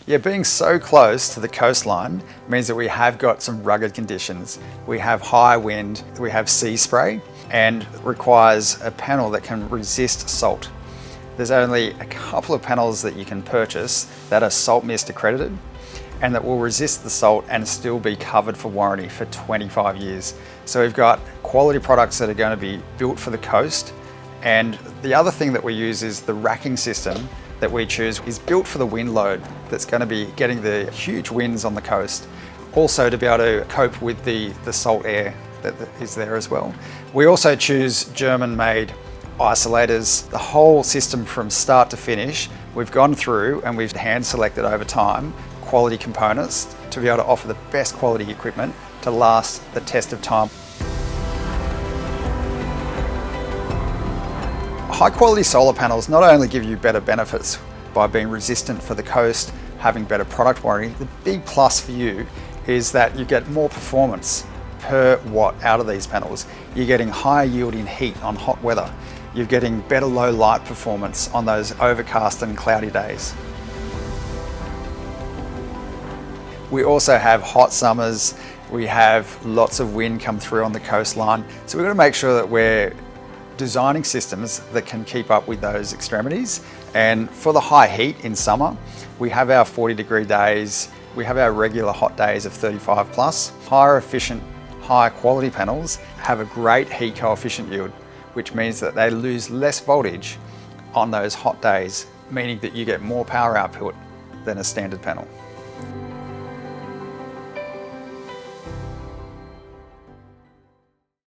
Yeah, being so close to the coastline means that we have got some rugged conditions. We have high wind, we have sea spray, and requires a panel that can resist salt. There's only a couple of panels that you can purchase that are salt mist accredited and that will resist the salt and still be covered for warranty for 25 years. So we've got quality products that are going to be built for the coast. And the other thing that we use is the racking system that we choose is built for the wind load that's going to be getting the huge winds on the coast. Also to be able to cope with the salt air that is there as well. We also choose German-made isolators. The whole system from start to finish, we've gone through and we've hand selected over time quality components to be able to offer the best quality equipment to last the test of time. High quality solar panels not only give you better benefits by being resistant for the coast, having better product warranty, the big plus for you is that you get more performance per watt out of these panels. You're getting higher yielding heat on hot weather. You're getting better low light performance on those overcast and cloudy days. We also have hot summers. We have lots of wind come through on the coastline. So we've got to make sure that we're designing systems that can keep up with those extremities. And for the high heat in summer, we have our 40-degree days, we have our regular hot days of 35 plus. Higher efficient, higher quality panels have a great heat coefficient yield, which means that they lose less voltage on those hot days, meaning that you get more power output than a standard panel.